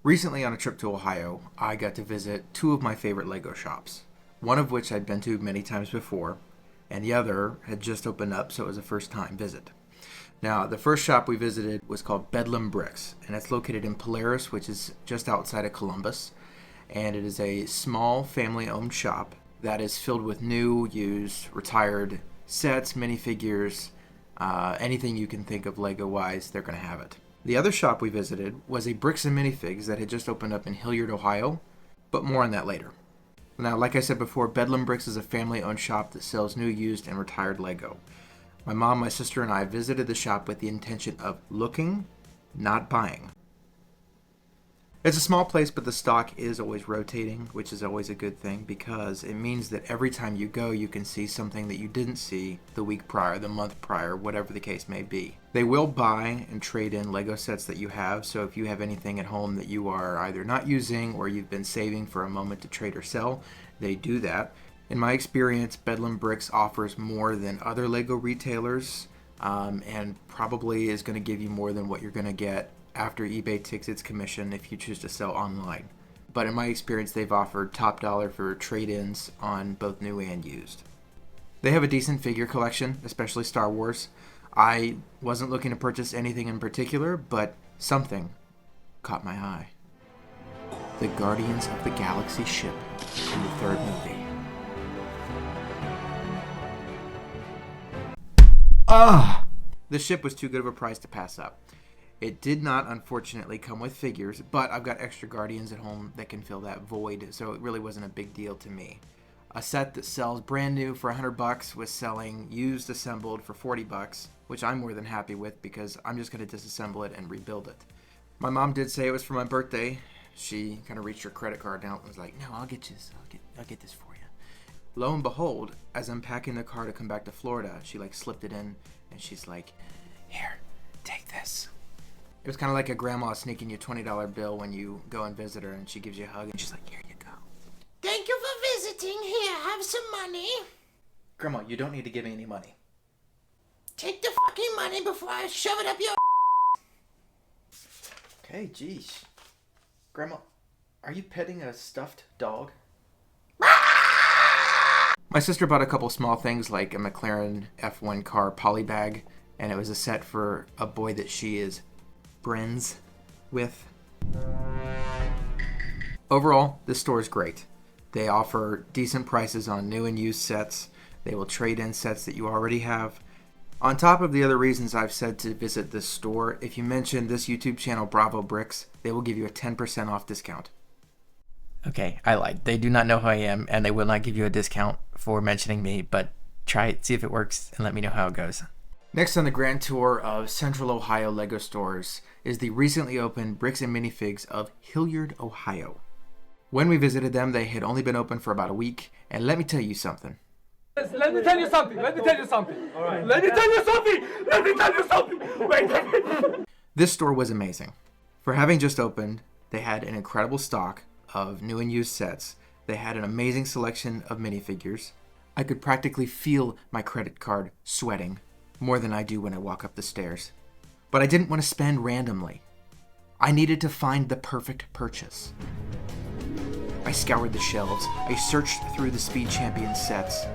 Recently on a trip to Ohio, I got to visit two of my favorite Lego shops, one of which I'd been to many times before, and the other had just opened up, so it was a first-time visit. Now, the first shop we visited was called Bedlam Bricks, and it's located in Polaris, which is just outside of Columbus, and it is a small family-owned shop that is filled with new, used, retired sets, minifigures, anything you can think of Lego-wise, they're going to have it. The other shop we visited was a Bricks and Minifigs that had just opened up in Hilliard, Ohio, but more on that later. Now, like I said before, Bedlam Bricks is a family-owned shop that sells new, used, and retired Lego. My mom, my sister, and I visited the shop with the intention of looking, not buying. It's a small place, but the stock is always rotating, which is always a good thing because it means that every time you go, you can see something that you didn't see the week prior, the month prior, whatever the case may be. They will buy and trade in Lego sets that you have, so if you have anything at home that you are either not using or you've been saving for a moment to trade or sell, they do that. In my experience, Bedlam Bricks offers more than other Lego retailers and probably is going to give you more than what you're going to get after eBay takes its commission if you choose to sell online. But in my experience, they've offered top dollar for trade-ins on both new and used. They have a decent figure collection, especially Star Wars. I wasn't looking to purchase anything in particular, but something caught my eye. The Guardians of the Galaxy ship from the third movie. The ship was too good of a price to pass up. It did not, unfortunately, come with figures, but I've got extra Guardians at home that can fill that void, so it really wasn't a big deal to me. A set that sells brand new for $100 was selling used assembled for $40, which I'm more than happy with because I'm just going to disassemble it and rebuild it. My mom did say it was for my birthday. She kind of reached her credit card out and was like, "No, I'll get you this. I'll get this for you." Lo and behold, as I'm packing the car to come back to Florida, she slipped it in and she's like, "Here, take this." It was kind of like a grandma sneaking you a $20 bill when you go and visit her, and she gives you a hug, and she's like, "Here you go. Thank you for visiting. Here, have some money." Grandma, you don't need to give me any money. Take the fucking money before I shove it up your Okay, geez. Grandma, are you petting a stuffed dog? My sister bought a couple small things like a McLaren F1 car poly bag, and it was a set for a boy that she is friends with. Overall, this store is great. They offer decent prices on new and used sets. They will trade in sets that you already have. On top of the other reasons I've said to visit this store, if you mention this YouTube channel, BravoBricks, they will give you a 10% off discount. Okay, I lied. They do not know who I am, and they will not give you a discount for mentioning me, but try it, see if it works, and let me know how it goes. Next on the grand tour of Central Ohio Lego stores is the recently opened Bricks and Minifigs of Hilliard, Ohio. When we visited them, they had only been open for about a week, and let me tell you something. Let me tell you something. All right. Let me tell you something. Wait. This store was amazing. For having just opened, they had an incredible stock of new and used sets. They had an amazing selection of minifigures. I could practically feel my credit card sweating more than I do when I walk up the stairs. But I didn't want to spend randomly. I needed to find the perfect purchase. I scoured the shelves. I searched through the Speed Champion sets,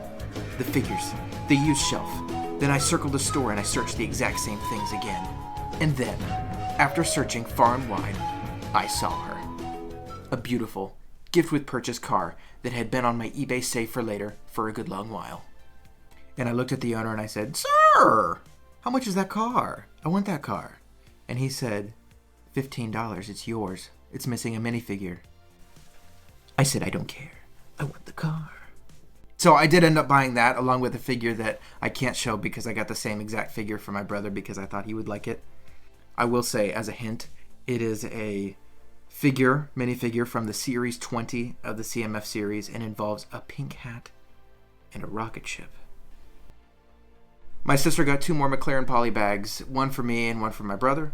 the figures, the used shelf. Then I circled the store and I searched the exact same things again. And then, after searching far and wide, I saw her. A beautiful, gift with purchase car that had been on my eBay save for later for a good long while. And I looked at the owner and I said, "Sir, how much is that car? I want that car." And he said, $15, it's yours. It's missing a minifigure. I said, "I don't care. I want the car." So I did end up buying that along with a figure that I can't show because I got the same exact figure for my brother because I thought he would like it. I will say, as a hint, it is a minifigure from the Series 20 of the CMF series and involves a pink hat and a rocket ship. My sister got 2 more McLaren poly bags, one for me and one for my brother.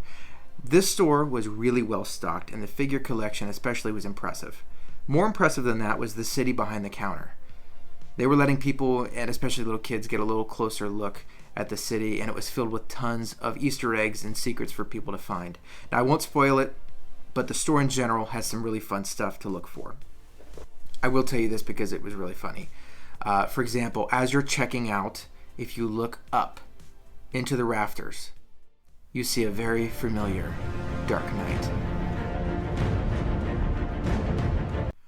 This store was really well stocked, and the figure collection especially was impressive. More impressive than that was the city behind the counter. They were letting people, and especially little kids, get a little closer look at the city, and it was filled with tons of Easter eggs and secrets for people to find. Now, I won't spoil it, but the store in general has some really fun stuff to look for. I will tell you this because it was really funny. For example, as you're checking out, if you look up into the rafters, you see a very familiar Dark Knight.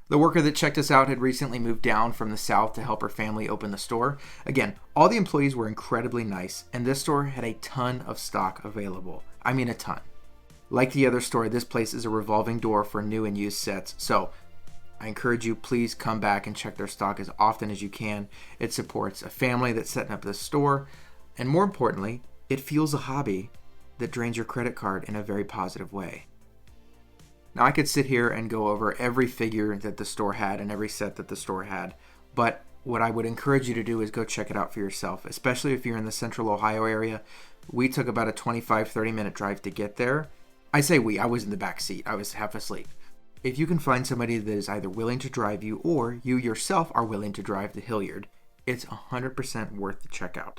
The worker that checked us out had recently moved down from the south to help her family open the store. Again, all the employees were incredibly nice, and this store had a ton of stock available. I mean a ton. Like the other store, this place is a revolving door for new and used sets, so I encourage you, please come back and check their stock as often as you can. It supports a family that's setting up this store, and more importantly, it fuels a hobby that drains your credit card in a very positive way. Now, I could sit here and go over every figure that the store had and every set that the store had, but what I would encourage you to do is go check it out for yourself, especially if you're in the central Ohio area. We took about a 25-30 minute drive to get there. I say we, I was in the back seat. I was half asleep. If you can find somebody that is either willing to drive you or you yourself are willing to drive to Hilliard, it's 100% worth the checkout.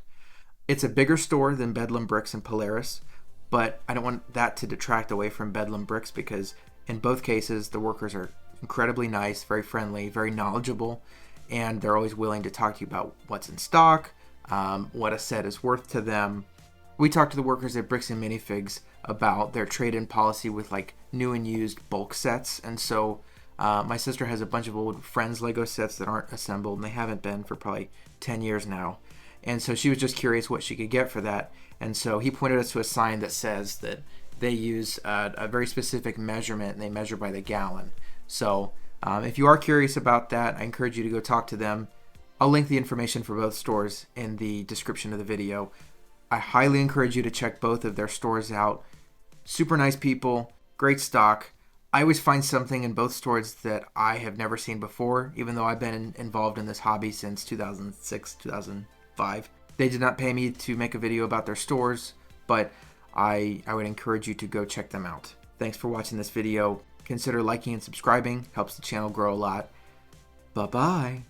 It's a bigger store than Bedlam Bricks and Polaris, but I don't want that to detract away from Bedlam Bricks because in both cases, the workers are incredibly nice, very friendly, very knowledgeable, and they're always willing to talk to you about what's in stock, what a set is worth to them. We talked to the workers at Bricks and Minifigs about their trade-in policy with like new and used bulk sets, and so my sister has a bunch of old Friends Lego sets that aren't assembled, and they haven't been for probably 10 years now, and so she was just curious what she could get for that, and so he pointed us to a sign that says that they use a very specific measurement, and they measure by the gallon. So if you are curious about that, I encourage you to go talk to them. I'll link the information for both stores in the description of the video. I highly encourage you to check both of their stores out. Super nice people, great stock. I always find something in both stores that I have never seen before, even though I've been involved in this hobby since 2006, 2005. They did not pay me to make a video about their stores, but I would encourage you to go check them out. Thanks for watching this video. Consider liking and subscribing. Helps the channel grow a lot. Bye-bye.